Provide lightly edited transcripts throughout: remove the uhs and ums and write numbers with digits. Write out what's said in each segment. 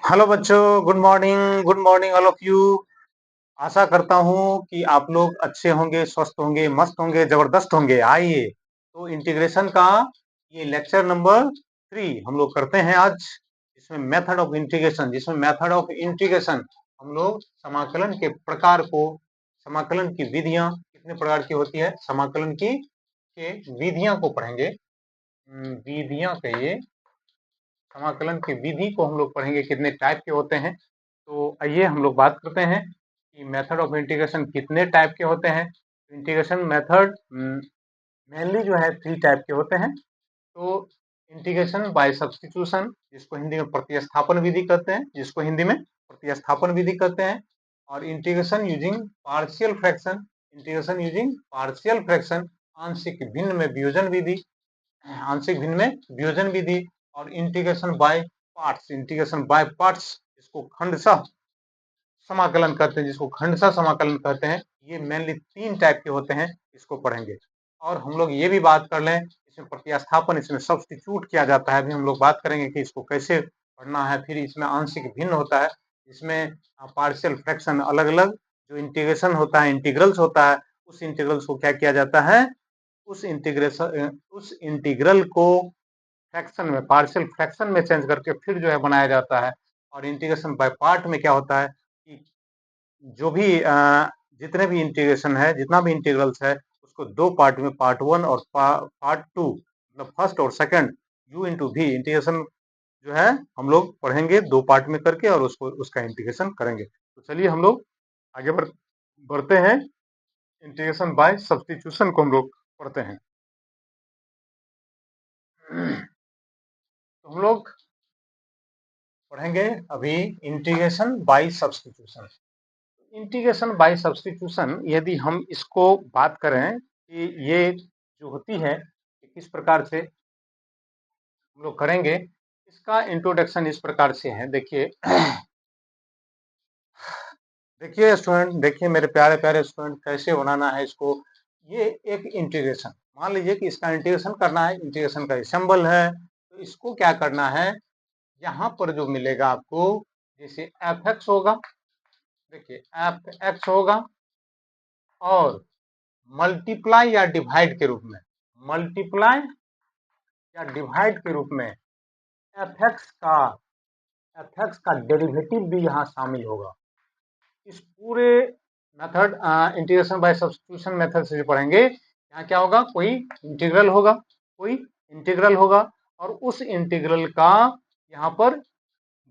Hello बच्चों, good morning all of you. आशा करता हूँ कि आप लोग अच्छे होंगे, स्वस्थ होंगे, मस्त होंगे, जबरदस्त होंगे। आइए तो इंटीग्रेशन का ये लेक्चर नंबर 3 हम लोग करते हैं आज। इसमें मेथड ऑफ इंटीग्रेशन, हम लोग समाकलन के प्रकार को, समाकलन की विधियां कितने प्रकार की होती है, समाकलन की के विधियां को पढ़ेंगे। विधियां कहिए, समाकलन की विधि को हम लोग पढ़ेंगे, कितने टाइप के होते हैं। तो आइए हम लोग बात करते हैं कि मेथड ऑफ इंटीग्रेशन कितने टाइप के होते हैं। इंटीग्रेशन मेथड मेनली जो है 3 टाइप के होते हैं। तो इंटीग्रेशन बाय सब्स्टिट्यूशन, जिसको हिंदी में प्रतिस्थापन विधि कहते हैं, और इंटीग्रेशन यूजिंग पार्शियल फ्रैक्शन, आंशिक भिन्न में वियोजन विधि, और इंटीग्रेशन बाय पार्ट्स, जिसको खंडशः समाकलन कहते हैं। ये मेनली 3 टाइप के होते हैं, इसको पढ़ेंगे। और हम लोग ये भी बात कर लें, इसमें प्रतिस्थापन, इसमें सब्स्टिट्यूट किया जाता है, अभी हम लोग बात करेंगे कि इसको कैसे पढ़ना है। फिर इसमें आंशिक भिन्न होता है, इसमें पार्शियल फ्रैक्शन, अलग अलग जो इंटीग्रेशन होता है, इंटीग्रल्स होता है, उस इंटीग्रल्स को क्या किया जाता है, उस इंटीग्रल को फ्रैक्शन में, पार्शियल फ्रैक्शन में चेंज करके फिर जो है बनाया जाता है। और इंटीग्रेशन बाय पार्ट में क्या होता है कि जो भी जितने भी इंटीग्रेशन है, जितना भी इंटीग्रल्स है, उसको 2 पार्ट में, पार्ट 1 और पार्ट 2, मतलब फर्स्ट और सेकंड, u इंटू भी इंटीग्रेशन जो है हम लोग पढ़ेंगे 2 पार्ट में करके, और उसको उसका इंटीग्रेशन करेंगे। तो चलिए हम लोग आगे बढ़ते हैं। इंटीग्रेशन बाय सब्स्टिट्यूशन को हम लोग पढ़ते हैं। तो हम लोग पढ़ेंगे अभी integration by substitution. Integration by substitution, यदि हम इसको बात करें कि ये जो होती है, किस प्रकार से हम लोग करेंगे, इसका इंट्रोडक्शन इस प्रकार से है। देखिए देखिए स्टूडेंट, देखिए मेरे प्यारे प्यारे स्टूडेंट, कैसे बनाना है इसको। ये एक इंटीग्रेशन, मान लीजिए कि इसका इंटीग्रेशन करना है, इंटीग्रेशन का सिंबल है। तो इसको क्या करना है, यहाँ पर जो मिलेगा आपको, जैसे एफ एक्स होगा, देखिए एफ एक्स होगा, और मल्टीप्लाई या डिवाइड के रूप में, मल्टीप्लाई या डिवाइड के रूप में एफ एक्स का डेरिवेटिव भी यहाँ शामिल होगा। इस पूरे method, integration by substitution method से जो पढ़ेंगे, यहाँ क्या होगा, कोई इंटीग्रल होगा, और उस इंटीग्रल का यहाँ पर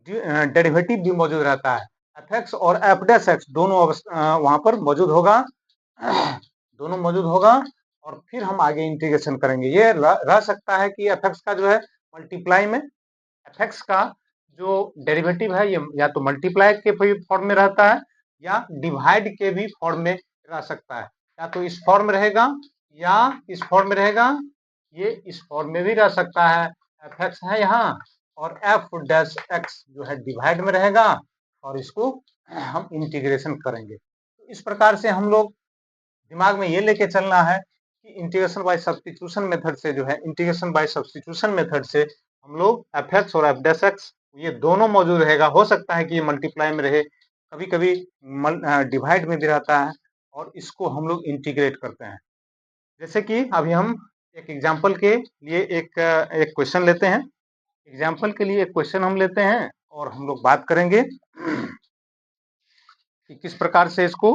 डेरिवेटिव भी मौजूद रहता है। एफ एक्स और एफ डैश एक्स दोनों वहां पर मौजूद होगा, दोनों मौजूद होगा। और फिर हम आगे इंटीग्रेशन करेंगे। ये रह सकता है कि एफ एक्स का जो है मल्टीप्लाई में, एफ एक्स का जो डेरिवेटिव है, ये या तो मल्टीप्लाई के फॉर्म में रहता है, या डिवाइड के भी फॉर्म में रह सकता है। या तो इस फॉर्म में रहेगा, या इस फॉर्म में रहेगा, ये इस फॉर्म में भी रह सकता है। एफ एक्स है यहाँ, और एफ डैश एक्स जो है डिवाइड में रहेगा, और इसको हम इंटीग्रेशन करेंगे। तो इस प्रकार से हम लोग दिमाग में ये लेके चलना है कि इंटीग्रेशन बाय सब्स्टिट्यूशन मेथड से जो है, हम लोग एफ एक्स और एफ डैश एक्स ये दोनों मौजूद रहेगा। हो सकता है कि ये मल्टीप्लाई में रहे, कभी कभी डिवाइड में भी रहता है, और इसको हम लोग इंटीग्रेट करते हैं। जैसे कि अभी हम एक एग्जाम्पल के लिए एक क्वेश्चन लेते हैं, और हम लोग बात करेंगे कि किस प्रकार से इसको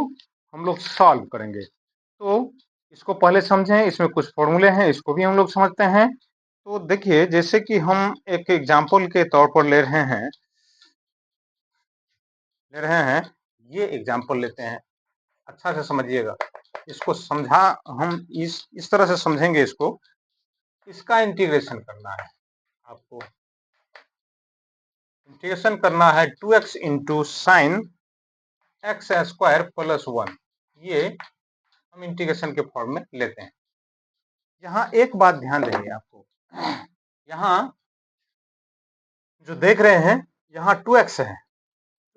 हम लोग सॉल्व करेंगे। तो इसको पहले समझें, इसमें कुछ फॉर्मूले हैं, इसको भी हम लोग समझते हैं। तो देखिए, जैसे कि हम एक एग्जाम्पल के तौर पर ले रहे हैं, ये एग्जाम्पल लेते हैं। अच्छा से समझिएगा इसको, हम इस तरह से समझेंगे इसको। इसका इंटीग्रेशन करना है आपको, इंटीग्रेशन करना है 2x into sine X square plus 1। ये हम इंटीग्रेशन के फॉर्म में लेते हैं। यहाँ एक बात ध्यान देंगे आपको, यहाँ जो देख रहे हैं, यहाँ 2x है,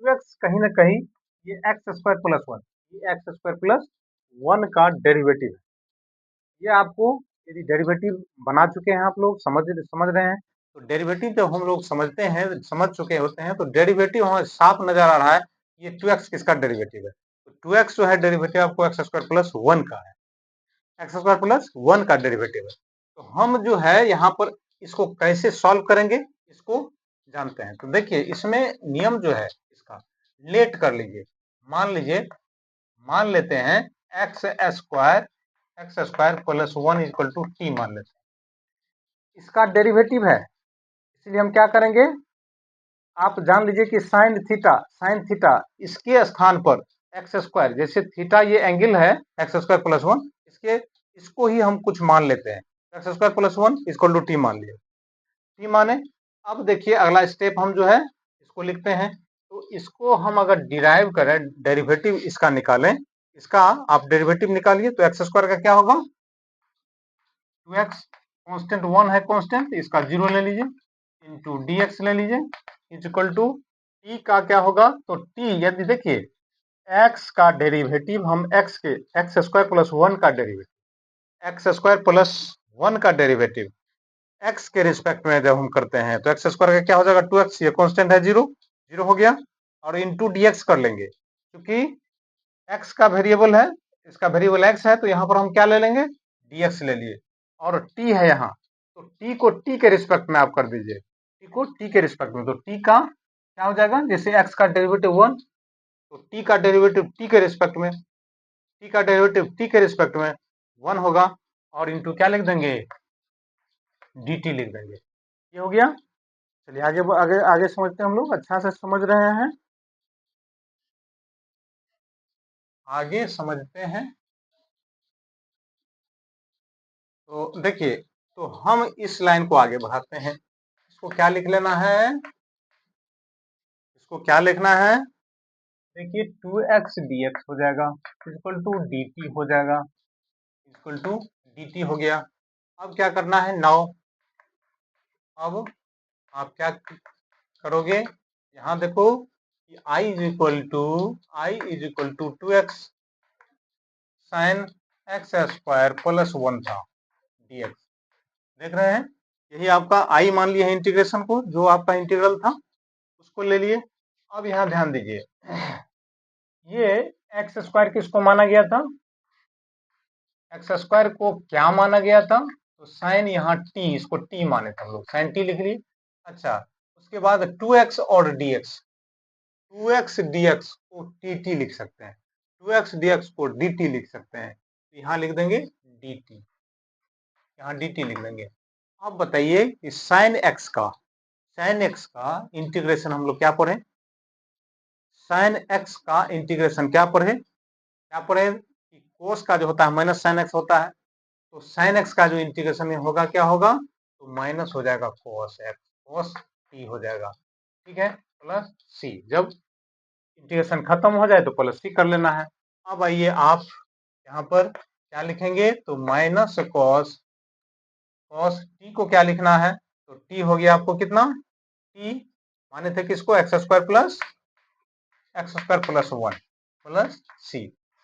2x कहीं ना कहीं ये एक्स स्क्वायर प्लस 1, ये एक्स स्क्वायर प्लस 1 का डेरिवेटिव है। ये आपको, यदि डेरिवेटिव बना चुके हैं आप लोग, समझ रहे हैं, तो डेरिवेटिव जब हम लोग समझ चुके होते हैं, तो डेरिवेटिव हमें साफ नजर आ रहा है, ये 2x किसका डेरिवेटिव है। तो 2x जो है डेरिवेटिव आपको x स्क्वायर प्लस 1 का है, एक्स स्क्वायर प्लस 1 का डेरिवेटिव है। तो हम जो है यहाँ पर इसको कैसे सॉल्व करेंगे, इसको जानते हैं। तो देखिए इसमें नियम जो है इसका लेट कर लीजिए, मान लेते हैं X square plus 1 equal to T मान लेते हैं, इसका डेरिवेटिव है। इसलिए हम क्या करेंगे, आप जान लीजिए कि साइन थीटा इसके स्थान पर एक्स स्क्वायर, जैसे थीटा ये एंगल है एक्स स्क्वायर प्लस 1, इसको ही हम कुछ मान लेते हैं, X square plus 1 equal to T मान लिए, टी माने। अब देखिए अगला स्टेप हम जो है इसको लिखते हैं। तो इसको हम अगर डिराइव करें, डेरिवेटिव इसका निकालें, इसका आप डेरिवेटिव निकालिए, तो एक्स स्क्वायर का क्या होगा, 2x कांस्टेंट 1 है कांस्टेंट, इसका 0 ले लीजिए, इंटू dx ले लीजिए, इक्वल टू t का क्या होगा, तो t यदि देखिए x का डेरिवेटिव हम एक्स स्क्वायर प्लस 1 का डेरिवेटिव, एक्स स्क्वायर प्लस 1 का डेरिवेटिव x के रिस्पेक्ट में जब हम करते हैं, तो एक्स स्क्वायर का क्या हो जाएगा, 2x, ये कांस्टेंट है 0 0 हो गया, और इंटू dx कर लेंगे, क्योंकि x का वेरिएबल है, इसका वेरिएबल x है, तो यहाँ पर हम क्या ले लेंगे, dx ले लिए, और t है यहाँ, तो t को t के रिस्पेक्ट में आप कर दीजिए, t को t के रिस्पेक्ट में, तो t का क्या हो जाएगा, जैसे x का डेरिवेटिव 1, तो t का डेरिवेटिव t के रिस्पेक्ट में, t का डेरिवेटिव t के रिस्पेक्ट में 1 होगा, और इंटू क्या लिख देंगे, dt लिख देंगे। ये हो गया। चलिए आगे आगे आगे समझते हैं, हम लोग अच्छा से समझ रहे हैं, आगे समझते हैं। तो देखिए, तो हम इस लाइन को आगे बढ़ाते हैं, इसको क्या लिख लेना है, इसको क्या लिखना है, देखिए 2x dx हो जाएगा इक्वल टू dt हो जाएगा, इक्वल टू dt हो गया। अब क्या करना है, नाउ अब आप क्या करोगे, यहाँ देखो कि i is equal to 2x sine X square plus 1 था dx, देख रहे हैं, यही आपका i मान लिया है इंटीग्रेशन को, जो आपका इंटीग्रल था उसको ले लिए। अब यहाँ ध्यान दीजिए, ये एक्स स्क्वायर किसको माना गया था, एक्स स्क्वायर को क्या माना गया था, तो साइन यहाँ टी, इसको टी माने थे हम लोग, साइन टी लिख लिए। अच्छा, उसके बाद 2x और dx, 2x dx को dt लिख सकते हैं, 2x dx को dt लिख सकते हैं, तो यहाँ लिख देंगे dt, यहाँ dt लिख देंगे। अब बताइए कि साइन x का इंटीग्रेशन हम लोग क्या पढ़े, साइन x का इंटीग्रेशन क्या पढ़े, कि कोस का जो होता है माइनस साइन एक्स होता है, तो साइन एक्स का जो इंटीग्रेशन में होगा क्या होगा, तो माइनस हो जाएगा कोस एक्स, कोस टी हो जाएगा, ठीक है, प्लस सी, जब इंटीग्रेशन खत्म हो जाए तो प्लस सी कर लेना है। अब आइए आप यहाँ पर क्या लिखेंगे, तो माइनस कॉस, कॉस टी को क्या लिखना है, तो टी हो गया आपको कितना, टी माने थे किसको, एक्स स्क्वायर प्लस 1 प्लस सी,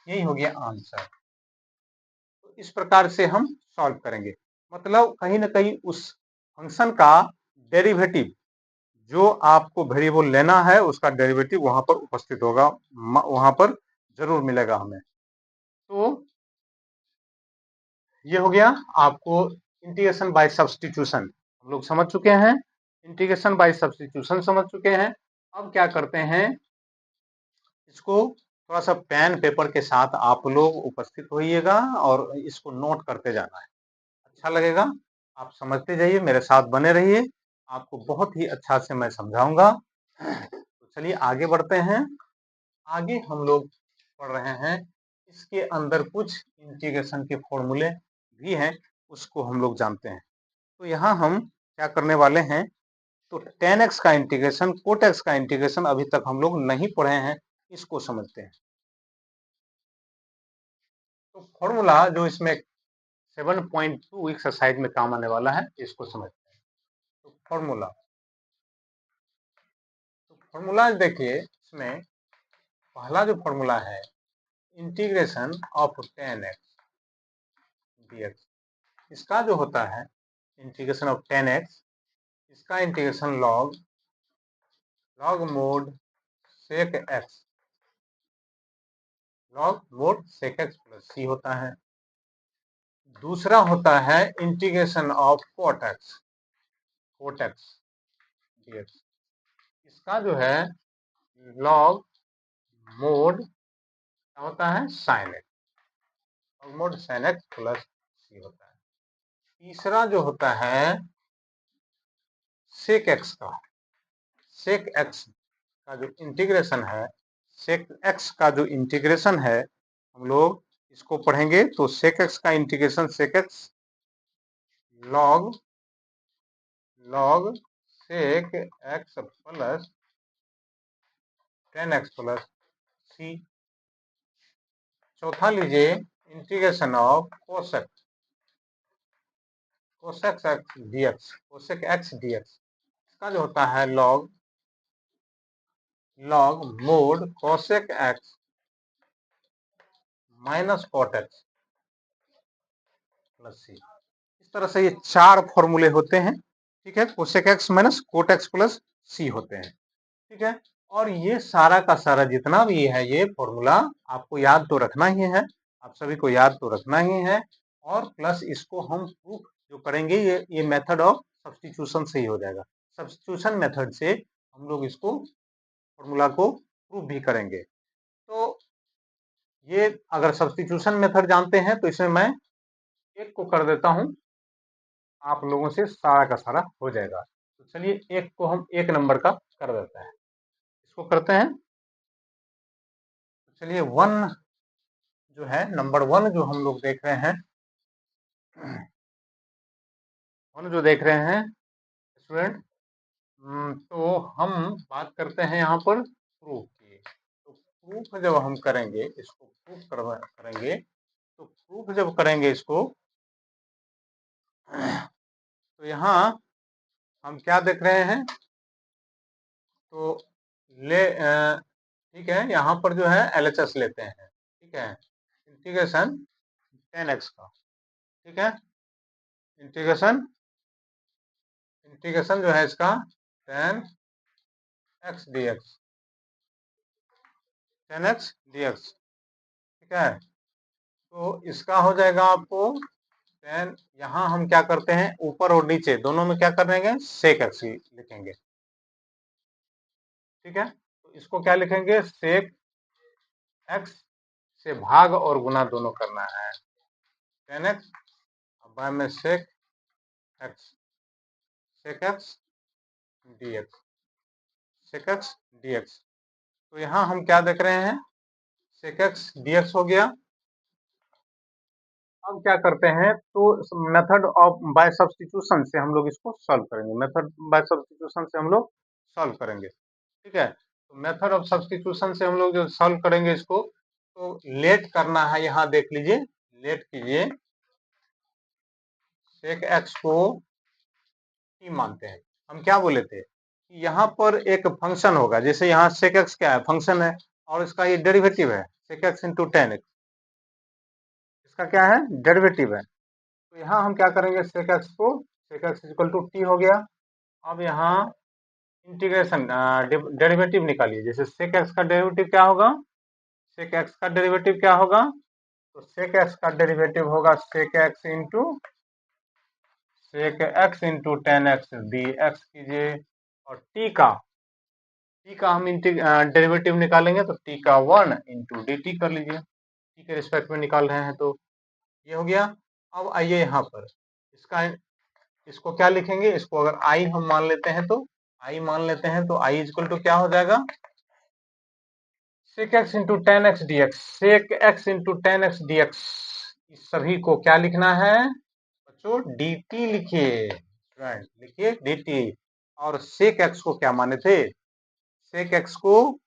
यही हो गया आंसर। तो इस प्रकार से हम सॉल्व करेंगे, मतलब कहीं ना कहीं उस फंक्शन का डेरिवेटिव जो आपको वेरिएबल लेना है, उसका डेरिवेटिव वहां पर उपस्थित होगा, वहां पर जरूर मिलेगा हमें। तो ये हो गया आपको इंटीग्रेशन बाय सब्स्टिट्यूशन, हम लोग समझ चुके हैं, इंटीग्रेशन बाय सब्स्टिट्यूशन समझ चुके हैं। अब क्या करते हैं, इसको थोड़ा सा पेन पेपर के साथ आप लोग उपस्थित होइएगा और इसको नोट करते जाना है, अच्छा लगेगा, आप समझते जाइए, मेरे साथ बने रहिए, आपको बहुत ही अच्छा से मैं समझाऊंगा। तो चलिए आगे बढ़ते हैं, आगे हम लोग पढ़ रहे हैं, इसके अंदर कुछ इंटीग्रेशन के फॉर्मूले भी हैं, उसको हम लोग जानते हैं। तो यहाँ हम क्या करने वाले हैं, तो tan x का इंटीग्रेशन, cot x का इंटीग्रेशन अभी तक हम लोग नहीं पढ़े हैं, इसको समझते हैं। तो फॉर्मूला जो इसमें 7.2 एक्सरसाइज में काम आने वाला है, इसको समझते हैं। तो फॉर्मूला देखिए, इसमें पहला जो फॉर्मूला है, integration of tan x dx, इसका जो होता है इंटीग्रेशन ऑफ tan x, इसका integration log mod sec x plus C होता है। दूसरा होता है integration of cot x dx. इसका जो है लॉग मोड क्या होता है, sine x, log mod sine x plus C होता है। तीसरा जो होता है सेक एक्स का जो इंटीग्रेशन है, सेक एक्स का जो इंटीग्रेशन है, हम लोग इसको पढ़ेंगे तो सेक एक्स का integration sec x log sec x plus tan x plus C. चौथा लीजिए integration of cosec x dx. इसका जो होता है log mod cosec x minus cot x plus C. इस तरह से ये चार फॉर्मूले होते हैं, ठीक है। Cosec x minus cot x plus C होते हैं, ठीक है। और ये सारा का सारा जितना भी है ये फॉर्मूला आपको याद तो रखना ही है, आप सभी को याद तो रखना ही है। और प्लस इसको हम प्रूफ जो करेंगे ये मेथड ऑफ सब्स्टिट्यूशन से ही हो जाएगा। सब्स्टिट्यूशन मेथड से हम लोग इसको फॉर्मूला को प्रूफ भी करेंगे। तो ये अगर सब्स्टिट्यूशन मेथड जानते हैं तो इसमें मैं एक को कर देता हूं, आप लोगों से सारा का सारा हो जाएगा। तो चलिए एक को हम एक नंबर का कर देते हैं, इसको करते हैं। तो चलिए वन जो है, नंबर वन जो हम लोग देख रहे हैं, वन जो देख रहे हैं स्टूडेंट, तो हम बात करते हैं यहाँ पर प्रूफ की। तो प्रूफ जब हम करेंगे, इसको प्रूफ करेंगे, तो प्रूफ जब करेंगे इसको, तो यहाँ हम क्या देख रहे हैं, तो ठीक है, यहाँ पर जो है LHS लेते हैं, ठीक है, इंटीग्रेशन टेन एक्स का, ठीक है, इंटीग्रेशन जो है इसका टेन एक्स डी एक्स, ठीक है। तो इसका हो जाएगा आपको टेन, यहाँ हम क्या करते हैं ऊपर और नीचे दोनों में क्या करेंगे, सेक एक्स लिखेंगे, ठीक है। तो इसको क्या लिखेंगे, सेक एक्स से भाग और गुना दोनों करना है, टेन एक्स बाय में सेक एक्स dx। तो यहाँ हम क्या देख रहे हैं, sec x dx हो गया। अब क्या करते हैं, तो मेथड ऑफ बाय सब्स्टिट्यूशन से हम लोग इसको सॉल्व करेंगे, मेथड बाय सब्स्टिट्यूशन से हम लोग सॉल्व करेंगे, ठीक है। तो मेथड ऑफ सब्स्टिट्यूशन से हम लोग जो सॉल्व करेंगे इसको, तो लेट करना है, यहाँ देख लीजिए, लेट कीजिए, sec x को t मानते हैं। हम क्या बोले थे, यहाँ पर एक फंक्शन होगा, जैसे यहाँ sec x क्या है, फंक्शन है, और इसका ये डेरिवेटिव है sec x into ten x, इसका क्या है, डेरिवेटिव है। तो यहाँ हम क्या करेंगे, sec x को, sec x equal to t हो गया। अब यहाँ इंटीग्रेशन डेरिवेटिव निकालिए, जैसे sec x का डेरिवेटिव क्या होगा, sec x का डेरिवेटिव क्या होगा, तो sec x का डेरिवेटिव होगा sec x into ten x D x कीजिए, और t का हम डेरिवेटिव निकालेंगे, तो t का वन इंटू डी टी कर लीजिए, t के रिस्पेक्ट में निकाल रहे हैं, तो ये हो गया। अब आइए यहाँ पर इसको क्या लिखेंगे, इसको अगर i हम मान लेते हैं, तो i मान लेते हैं, तो i इक्वल टू क्या हो जाएगा, sec x into ten x D x, sec x into ten x D x, इस सभी को क्या लिखना है बच्चों, dt लिखिए, लिखिए dt। और sec x को क्या माने थे, sec x को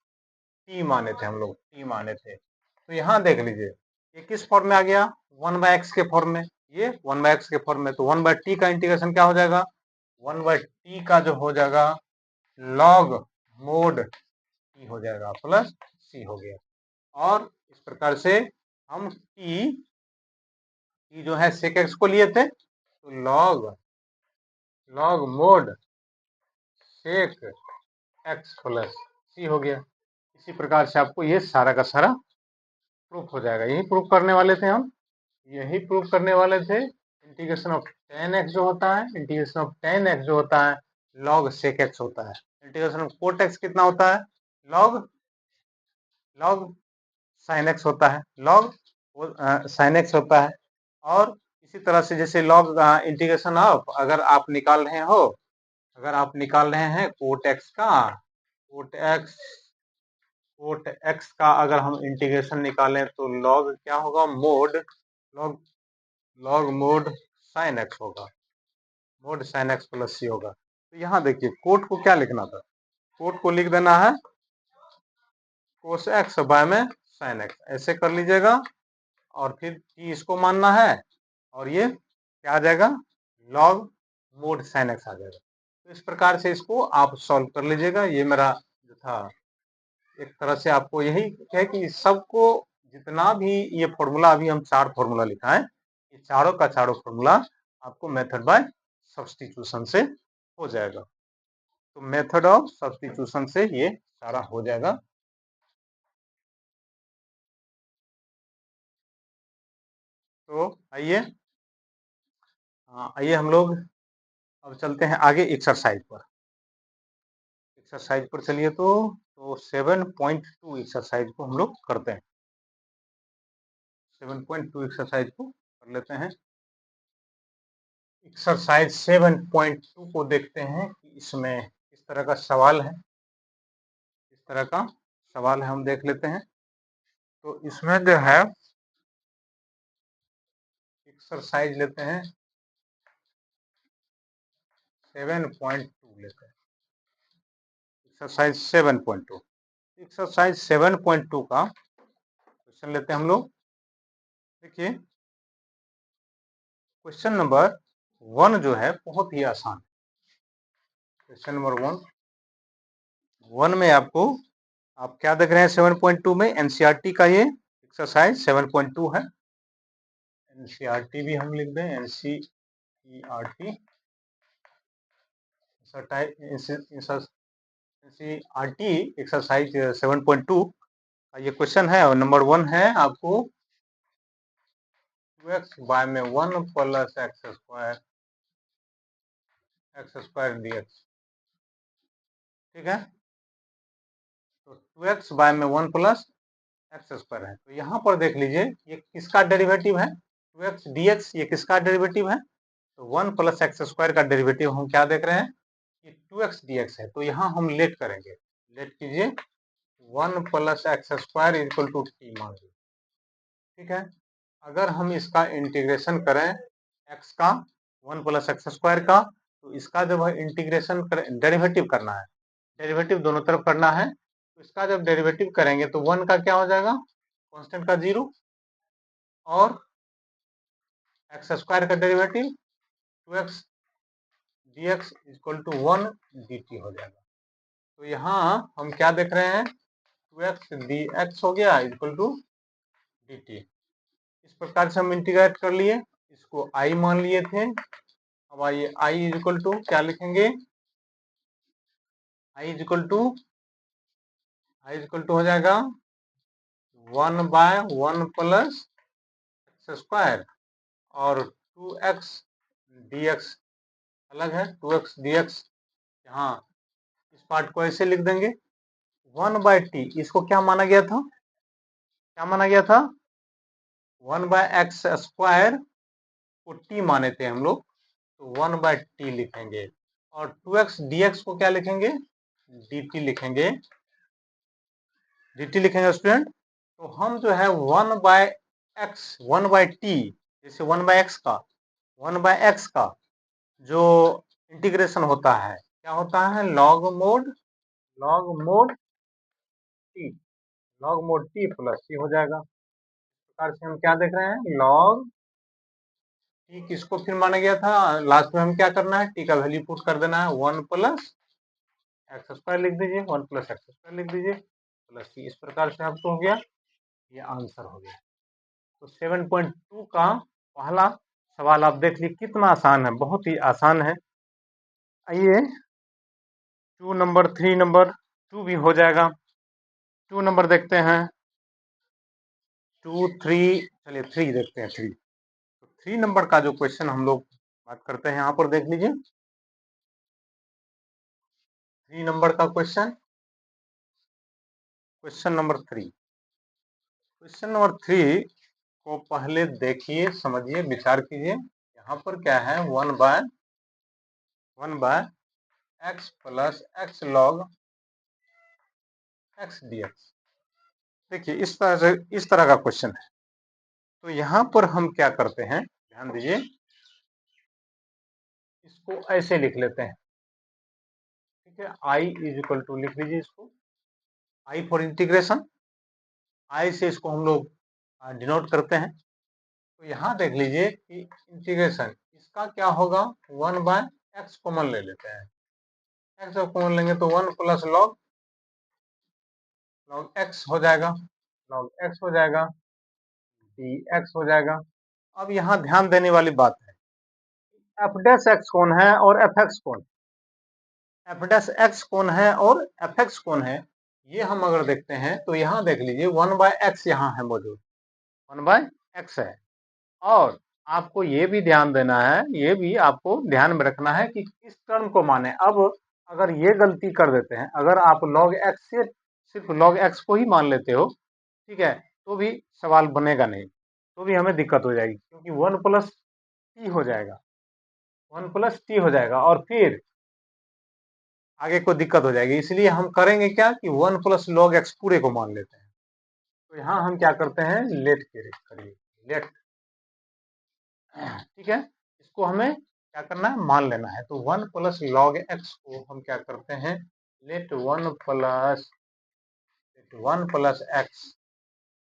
t माने थे, हम लोग t माने थे। तो यहाँ देख लीजिए ये किस फॉर्म में आ गया, वन बाय एक्स के फॉर्म में, ये वन बाय एक्स के फॉर्म में। तो वन बाय टी का इंटीग्रेशन क्या हो जाएगा, वन बाय टी का जो हो जाएगा लॉग मोड टी हो जाएगा प्लस सी हो गया। और इस प्रकार से हम टी जो है सेक एक्स को लिए थे, तो log mod sec x plus C हो गया। इसी प्रकार से आपको ये सारा का सारा प्रूफ हो जाएगा। यही प्रूफ करने वाले थे हम, यही प्रूफ करने वाले थे। इंटीग्रेशन ऑफ टेन एक्स जो होता है, इंटीग्रेशन ऑफ टेन एक्स जो होता है लॉग सेक एक्स होता है। इंटीग्रेशन ऑफ कोट एक्स कितना होता है, लॉग लॉग साइन एक्स होता है, लॉग साइन एक्स होता है। और इसी तरह से जैसे लॉग इंटीग्रेशन ऑफ, अगर आप निकाल रहे हो, अगर आप निकाल रहे हैं कोट एक्स का, कोट एक्स का अगर हम इंटीग्रेशन निकालें तो लॉग क्या होगा, mode log log mod sine x होगा, मोड साइन एक्स प्लस सी होगा। तो यहाँ देखिए कोट को क्या लिखना था, कोट को लिख देना है कोस एक्स बाय में साइन एक्स, ऐसे कर लीजिएगा। और फिर टी इसको मानना है, और ये क्या आ जाएगा, लॉग मोड साइन एक्स आ जाएगा। तो इस प्रकार से इसको आप सॉल्व कर लीजिएगा। ये मेरा जो था एक तरह से आपको यही है कि सबको जितना भी ये फॉर्मूला, अभी हम 4 फॉर्मूला लिखा है, ये चारों का चारों फॉर्मूला आपको मेथड बाय सब्स्टिट्यूशन से हो जाएगा। तो मेथड ऑफ सब्स्टिट्यूशन से ये सारा हो जाएगा। तो आइए आइए हम लोग अब चलते हैं आगे एक्सरसाइज पर। एक्सरसाइज पर चलिए तो 7.2 एक्सरसाइज को हम लोग करते हैं। 7.2 एक्सरसाइज को कर लेते हैं। एक्सरसाइज 7.2 को देखते हैं कि इसमें किस तरह का सवाल है, किस तरह का सवाल है हम देख लेते हैं। तो इसमें जो है एक्सरसाइज लेते हैं 7.2 लेते हैं, एक्सरसाइज 7.2। एक्सरसाइज 7.2 का क्वेश्चन लेते हैं हम लोग। देखिए क्वेश्चन नंबर 1 जो है बहुत ही आसान। क्वेश्चन नंबर 1 में आपको, आप क्या देख रहे हैं 7.2 में, एनसीईआरटी का ये एक्सरसाइज 7.2 है। एनसीईआरटी भी हम लिख दें, एनसीईआरटी एनसीईआरटी एक्सरसाइज 7.2 का ये क्वेश्चन है। और नंबर 1 है आपको 2x बाय में 1 प्लस एक्स स्क्वायर dx, ठीक है। तो 2x बाय में 1 प्लस एक्स स्क्वायर है। तो यहाँ पर देख लीजिए ये किसका डेरिवेटिव है, 2x dx, ये किसका डेरिवेटिव है। तो 1 प्लस एक्स स्क्वायर का डेरिवेटिव हम क्या देख रहे हैं, ये 2x dx है। तो यहाँ हम लेट करेंगे, लेट कीजिए 1 plus X square equal to T मान लीजिए, ठीक है। अगर हम इसका इंटीग्रेशन करें x का, 1 प्लस एक्स स्क्वायर का, तो इसका जब इंटीग्रेशन डेरिवेटिव करना है, डेरिवेटिव दोनों तरफ करना है, तो इसका जब डेरिवेटिव करेंगे तो 1 का क्या हो जाएगा, कांस्टेंट का 0, और एक्स स्क्वायर का derivative 2x dx equal to 1 dt हो जाएगा। तो यहाँ हम क्या देख रहे हैं, 2x dx हो गया इक्वल टू dt। इस प्रकार से हम इंटीग्रेट कर लिए, इसको i मान लिए थे। अब आइए i इक्वल टू क्या लिखेंगे, i इक्वल टू हो जाएगा 1 बाय 1 प्लस एक्स स्क्वायर, और 2x dx अलग है, 2x dx यहाँ इस पार्ट को ऐसे लिख देंगे 1 बाय टी, इसको क्या माना गया था, क्या माना गया था, 1 बाय एक्स स्क्वायर को टी माने थे हम लोग, तो 1 बाय टी लिखेंगे। और 2x dx को क्या लिखेंगे, dt लिखेंगे, dt लिखेंगे स्टूडेंट। तो हम जो है 1 बाय एक्स, 1 बाय टी, जैसे 1 बाय एक्स का, 1 बाय एक्स का जो इंटीग्रेशन होता है क्या होता है, log mod t, log mod t plus C हो जाएगा। इस प्रकार से हम क्या देख रहे हैं, लॉग टी किसको फिर माना गया था, लास्ट में हम क्या करना है, टी का वैल्यू पुट कर देना है, 1 प्लस एक्स स्क्वायर लिख दीजिए, 1 प्लस एक्स स्क्वायर लिख दीजिए प्लस सी। इस प्रकार से आपको हो गया, ये आंसर हो गया। तो 7.2 का पहला सवाल आप देख लीजिए कितना आसान है, बहुत ही आसान है। आइए 2 नंबर 3 नंबर 2 भी हो जाएगा। 2 नंबर देखते हैं 2 3 चलिए 3 देखते हैं 3। तो 3 नंबर का जो क्वेश्चन हम लोग बात करते हैं यहाँ पर देख लीजिए 3 नंबर का क्वेश्चन नंबर 3। क्वेश्चन नंबर 3 को पहले देखिए समझिए विचार कीजिए। यहाँ पर क्या है 1 by X plus X log x D X. देखिए इस तरह का क्वेश्चन है। तो यहाँ पर हम क्या करते हैं ध्यान दीजिए, इसको ऐसे लिख लेते हैं। ठीक है, आई इज इक्वल टू लिख लीजिए इसको आई फॉर इंटीग्रेशन, आई से इसको हम लोग डिनोट करते हैं। तो यहाँ देख लीजिए कि इंटीग्रेशन इसका क्या होगा 1 बाय एक्स कॉमन ले लेते हैं। एक्स कॉमन लेंगे तो 1 प्लस लॉग एक्स हो जाएगा, लॉग एक्स हो जाएगा, डी एक्स हो जाएगा। अब यहाँ ध्यान देने वाली बात है एफ डैश एक्स कौन है और एफ एक्स कौन है। एफ डैश एक्स कौन है और एफ एक्स कौन है, ये हम अगर देखते हैं तो यहाँ देख लीजिए 1 बाय एक्स यहाँ है मौजूद, 1 बाय एक्स है। और आपको ये भी ध्यान देना है, ये भी आपको ध्यान में रखना है कि किस टर्म को माने। अब अगर ये गलती कर देते हैं, अगर आप log x से सिर्फ log x को ही मान लेते हो, ठीक है, तो भी सवाल बनेगा नहीं, तो भी हमें दिक्कत हो जाएगी, क्योंकि 1 प्लस टी हो जाएगा, 1 प्लस टी हो जाएगा और फिर आगे को दिक्कत हो जाएगी। इसलिए हम करेंगे क्या कि 1 प्लस log x पूरे को मान लेते हैं। तो यहाँ हम क्या करते हैं लेट करिए लेट, ठीक है, इसको हमें क्या करना है मान लेना है। तो 1 प्लस लॉग एक्स को हम क्या करते हैं let 1 plus X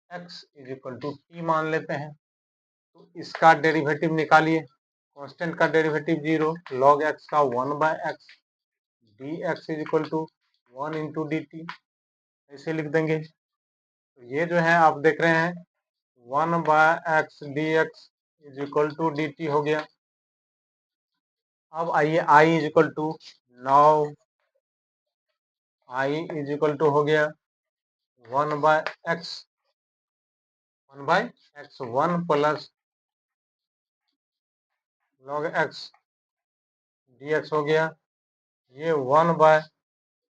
X is equal to T मान लेते हैं। तो इसका डेरिवेटिव निकालिए, कांस्टेंट का डेरिवेटिव 0, लॉग एक्स का 1 by x D x is equal to 1 into D T, ऐसे लिख देंगे। तो ये जो है आप देख रहे हैं 1 by x D x is equal to d t हो गया। अब आइए I is equal to 9, I is equal to हो गया 1 by x 1 plus log x D x हो गया। ये 1 बाय,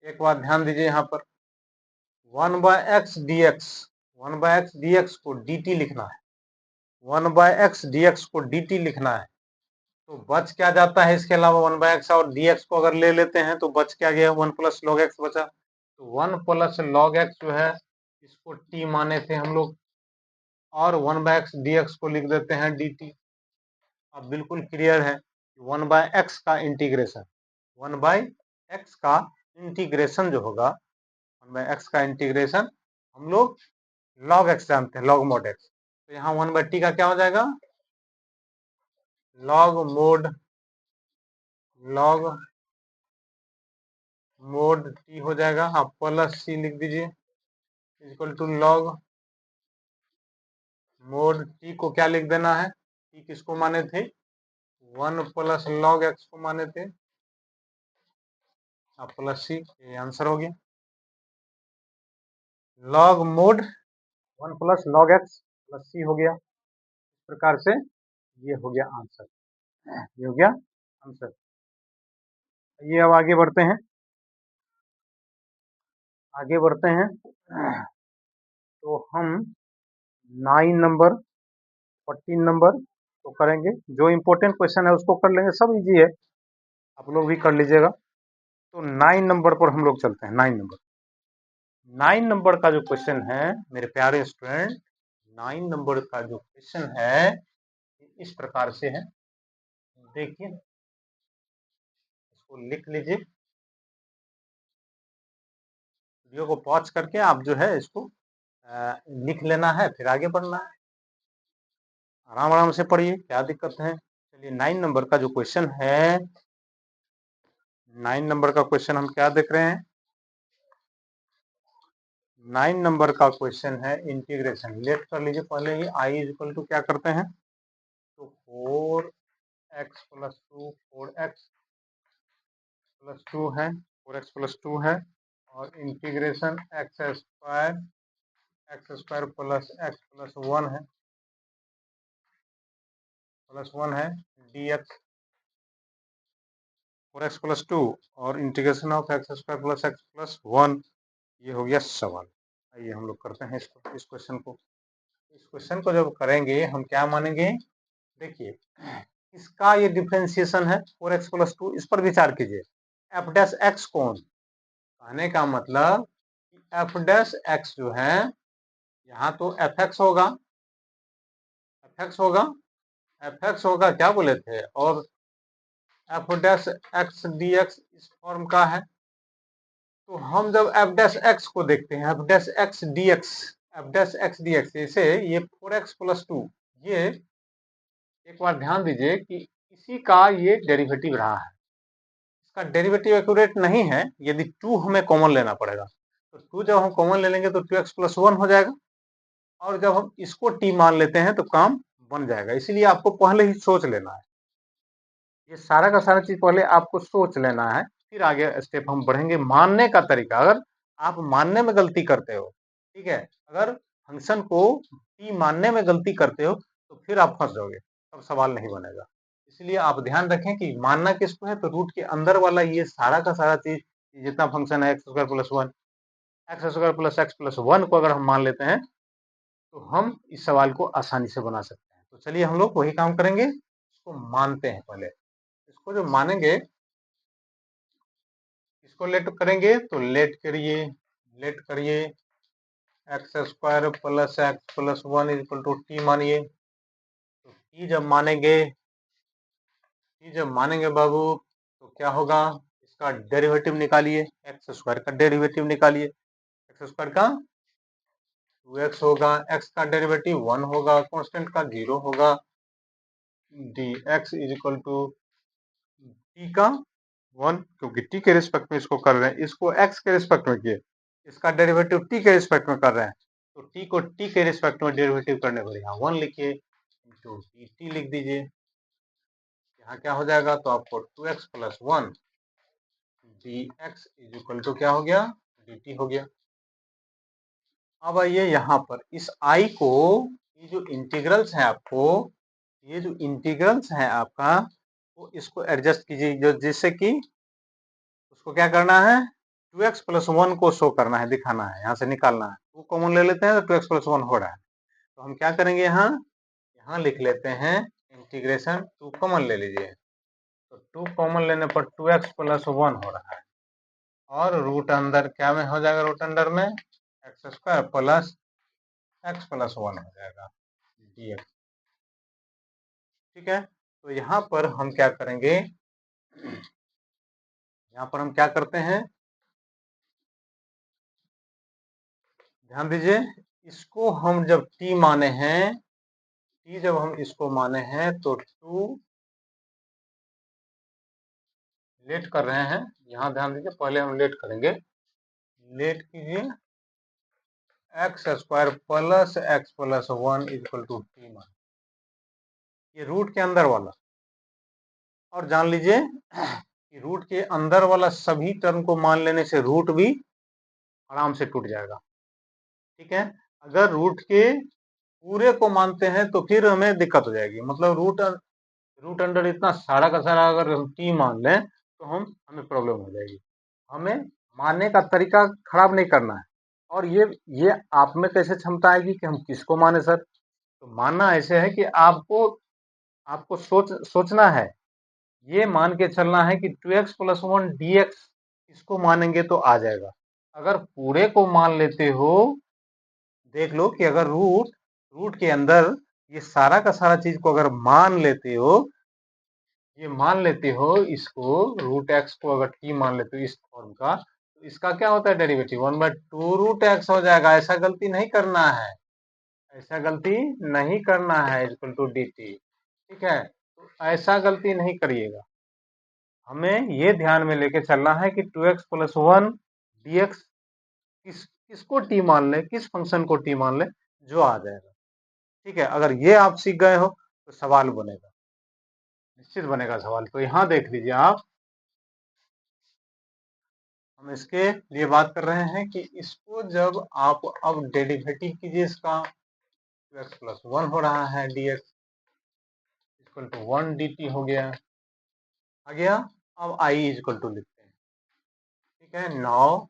एक बात ध्यान दीजिए यहाँ पर 1 by x D X, 1 by x D X को डी टी लिखना है, 1 बाय एक्स डी एक्स को डी टी लिखना है। तो बच क्या जाता है इसके अलावा 1 बाय एक्स और डी एक्स को अगर ले लेते हैं तो बच क्या गया 1 प्लस लॉग एक्स बचा। तो 1 प्लस लॉग एक्स जो है इसको टी माने थे हम लोग, और 1 बाय एक्स डी एक्स को लिख देते हैं डी टी। अब बिल्कुल क्लियर है 1 बाय एक्स का इंटीग्रेशन, 1 बाय एक्स का इंटीग्रेशन जो होगा 1 बाय एक्स का इंटीग्रेशन हम लोग लॉग एक्स जानते हैं, लॉग मोड एक्स। तो यहाँ 1 बाय टी का क्या हो जाएगा लॉग मोड टी हो जाएगा। आप प्लस सी लिख दीजिए equal to log mod T को क्या लिख देना है, टी किसको माने थे 1 प्लस लॉग एक्स को माने थे, आप प्लस सी, ये आंसर हो गया। Log mod 1 plus log x plus C हो गया। इस प्रकार से ये हो गया आंसर, ये हो गया आंसर। ये अब आगे बढ़ते हैं, आगे बढ़ते हैं। तो हम 9 नंबर 14 नंबर तो करेंगे, जो इम्पोर्टेंट क्वेश्चन है उसको कर लेंगे, सब इजी है, आप लोग भी कर लीजिएगा। तो 9 नंबर पर हम लोग चलते हैं। 9 नंबर का जो क्वेश्चन है मेरे प्यारे स्टूडेंट, 9 नंबर का जो क्वेश्चन है इस प्रकार से है, देखिए इसको लिख लीजिए, वीडियो को पॉज करके आप जो है इसको लिख लेना है, फिर आगे बढ़ना है। आराम आराम से पढ़िए, क्या दिक्कत है। चलिए 9 नंबर का जो क्वेश्चन है, 9 नंबर का क्वेश्चन हम क्या देख रहे हैं 9 नंबर का क्वेश्चन है इंटीग्रेशन। लेट कर लीजिए पहले ही, आई इज इक्वल टू क्या करते हैं तो 4x प्लस 2 4x प्लस 2 है 4x प्लस 2 है और integration x square plus X plus 1 है डी एक्स 4x प्लस 2 और integration of x square plus X plus 1, ये हो गया सवाल। आइए हम लोग करते हैं इसको, इस क्वेश्चन को जब करेंगे हम क्या मानेंगे, देखिए इसका ये डिफरेंशिएशन है 4x प्लस 2, इस पर विचार कीजिए। एफ डैश एक्स कौन, कहने का मतलब एफ डैश एक्स जो है यहाँ तो एफ एक्स होगा, क्या बोले थे, और F dash x D x इस फॉर्म का है। तो हम जब एफ डैश एक्स को देखते हैं, F dash x D x, जैसे ये 4x प्लस 2, ये एक बार ध्यान दीजिए कि इसी का ये डेरिवेटिव रहा है। इसका डेरिवेटिव एक्यूरेट नहीं है, यदि 2 हमें कॉमन लेना पड़ेगा। तो 2 जब हम कॉमन ले लेंगे तो 2x प्लस 1 हो जाएगा, और जब हम इसको t मान लेते हैं तो काम बन जाएगा। इसीलिए आपको पहले ही सोच लेना है, ये सारा का सारा चीज पहले आपको सोच लेना है, फिर आगे स्टेप हम बढ़ेंगे। मानने का तरीका, अगर आप मानने में गलती करते हो, ठीक है, अगर फंक्शन को t मानने में गलती करते हो तो फिर आप फंस जाओगे, तब सवाल नहीं बनेगा। इसलिए आप ध्यान रखें कि मानना किसको है, तो रूट के अंदर वाला ये सारा का सारा चीज, जितना फंक्शन है X square plus 1, x square plus X plus 1 को अगर हम मान लेते हैं तो हम इस सवाल को आसानी से बना सकते हैं। तो चलिए हम लोग वही काम करेंगे, इसको मानते हैं पहले। इसको जो मानेंगे, इसको लेट करेंगे तो लेट करिए X square plus X plus 1 equal to T मानिए। तो टी जब मानेंगे बाबू तो क्या होगा, इसका डेरिवेटिव निकालिए, एक्स स्क्वायर का डेरिवेटिव निकालिए। एक्स स्क्वायर का 2x होगा, एक्स का डेरिवेटिव 1 होगा, कांस्टेंट का 0 होगा, D x is equal to T का 1, क्योंकि टी के रिस्पेक्ट में इसको कर रहे हैं, इसको एक्स के रिस्पेक्ट में किए, इसका डेरिवेटिव टी के रिस्पेक्ट में कर रहे हैं, तो टी को टी के रिस्पेक्ट में डेरिवेटिव करने पर यहाँ 1 लिखिए, इंटू टी लिख दीजिए। यहाँ क्या हो जाएगा, तो आपको 2x plus 1 D x is equal to क्या हो गया, डी टी हो गया। अब आइए यहाँ पर इस आई को, ये जो इंटीग्रल्स हैं आपको, ये जो इंटीग्रल्स हैं आपका, वो इसको एडजस्ट कीजिए, जो जिससे कि उसको क्या करना है, 2x प्लस 1 को शो करना है, दिखाना है, यहाँ से निकालना है। 2 कॉमन ले लेते हैं तो 2x प्लस 1 हो रहा है, तो हम क्या करेंगे, यहाँ लिख लेते हैं इंटीग्रेशन 2 कॉमन ले लीजिए, तो 2 कॉमन लेने पर 2x प्लस 1 हो रहा है, और रूट अंदर क्या में हो जाएगा, रूट अंदर में x square plus X plus 1 हो जाएगा dx। ठीक है, तो यहाँ पर हम क्या करेंगे, यहाँ पर हम क्या करते हैं, ध्यान दीजिए, इसको हम जब t माने हैं, t जब हम इसको माने हैं तो 2 लेट कर रहे हैं, यहाँ ध्यान दीजिए, पहले हम लेट करेंगे, लेट कीजिए X square plus X plus 1 equal to T मान, ये रूट के अंदर वाला, और जान लीजिए कि रूट के अंदर वाला सभी टर्म को मान लेने से रूट भी आराम से टूट जाएगा। ठीक है, अगर रूट के पूरे को मानते हैं तो फिर हमें दिक्कत हो जाएगी, मतलब रूट अंडर इतना सारा का सारा अगर हम टी मान लें तो हमें प्रॉब्लम हो जाएगी। हमें मानने का तरीका खराब नहीं करना है, और ये आप में कैसे क्षमता आएगी कि हम किसको माने सर, तो मानना ऐसे है कि आपको सोचना है, ये मान के चलना है कि 2x प्लस 1 dx, इसको मानेंगे तो आ जाएगा। अगर पूरे को मान लेते हो, देख लो कि अगर रूट के अंदर ये सारा का सारा चीज को अगर मान लेते हो, ये मान लेते हो इसको, रूट एक्स को अगर टी मान लेते हो इस फॉर्म का, तो इसका क्या होता है डेरिवेटिव 1/2 रूट एक्स हो जाएगा। ऐसा गलती नहीं करना है, ऐसा गलती नहीं करना है, इक्वल टू डी टी। ठीक है, तो ऐसा गलती नहीं करिएगा, हमें ये ध्यान में लेके चलना है कि 2x प्लस 1 dx किसको टी मान ले, किस फंक्शन को टी मान ले, जो आ जाएगा। ठीक है, अगर ये आप सीख गए हो तो सवाल बनेगा, निश्चित बनेगा सवाल। तो यहाँ देख लीजिए आप, हम इसके लिए बात कर रहे हैं कि इसको जब आप अब डेरिवेटिव कीजिए इसका, 2x प्लस 1 हो रहा है dx इक्वल टू 1 dt हो गया, आ गया। अब I इक्वल टू लिखते हैं, ठीक है। नाउ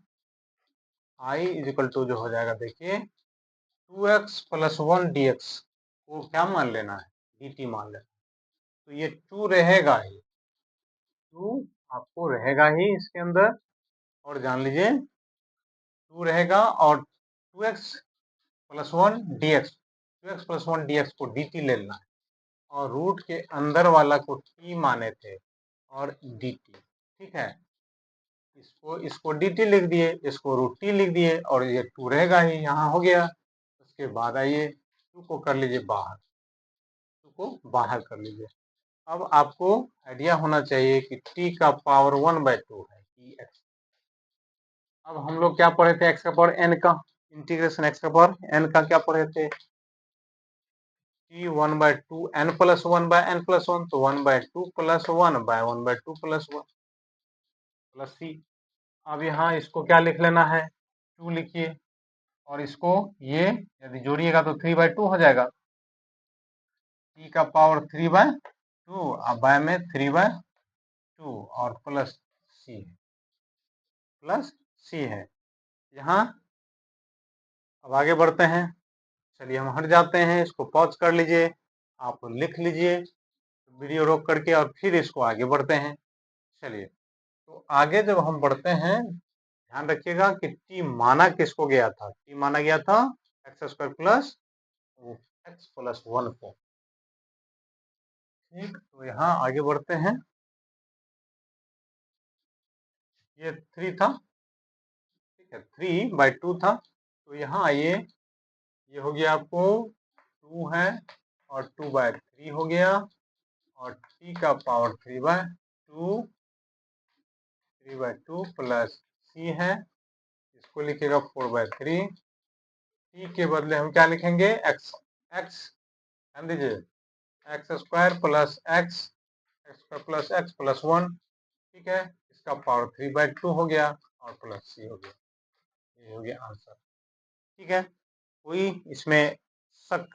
I इक्वल टू जो हो जाएगा, देखिए 2x प्लस 1 dx को क्या मान लेना है, dt मान लेना, तो ये 2 रहेगा ही, 2 आपको रहेगा ही इसके अंदर, और जान लीजिए 2 रहेगा, और 2x plus 1 dx, 2x plus 1 dx को dt ले लेना है, और रूट के अंदर वाला को t माने थे और dt, ठीक है। इसको dt लिख दिए, इसको रूट t लिख दिए, और ये 2 रहेगा ही, यहाँ हो गया। उसके बाद आइए 2 को कर लीजिए बाहर, 2 को बाहर कर लीजिए। अब आपको आइडिया होना चाहिए कि t का पावर 1/2 है dx। अब हम लोग क्या पढ़े थे, x का पावर n का इंटीग्रेशन, x का पावर n का क्या पढ़े थे, t 1/2 n plus 1/n plus 1, तो 1/2 प्लस 1/1/2 प्लस 1 प्लस c। अब यहाँ इसको क्या लिख लेना है, 2 लिखिए, और इसको ये यदि जोड़िएगा तो 3/2 हो जाएगा, t का पावर 3/2, अब बाय में 3/2 और प्लस c है। यहाँ अब आगे बढ़ते हैं, चलिए हम हट जाते हैं, इसको पॉज कर लीजिए, आप लिख लीजिए वीडियो रोक करके, और फिर इसको आगे बढ़ते हैं। चलिए, तो आगे जब हम बढ़ते हैं, ध्यान रखिएगा कि t माना किसको गया था, t माना गया था x² प्लस x प्लस 1 को, ठीक। तो यहाँ आगे बढ़ते हैं, ये 3 था, ठीक है, 3/2 था, तो यहाँ आइए, ये हो गया आपको 2 है, और 2/3 हो गया, और t का पावर 3/2 प्लस c है, इसको लिखिएगा 4/3, t के बदले हम क्या लिखेंगे, x ध्यान दीजिए, x² plus x² plus x plus 1, ठीक है, इसका पावर 3/2 हो गया, और प्लस c हो गया, ये हो गया आंसर, ठीक है। कोई इसमें शक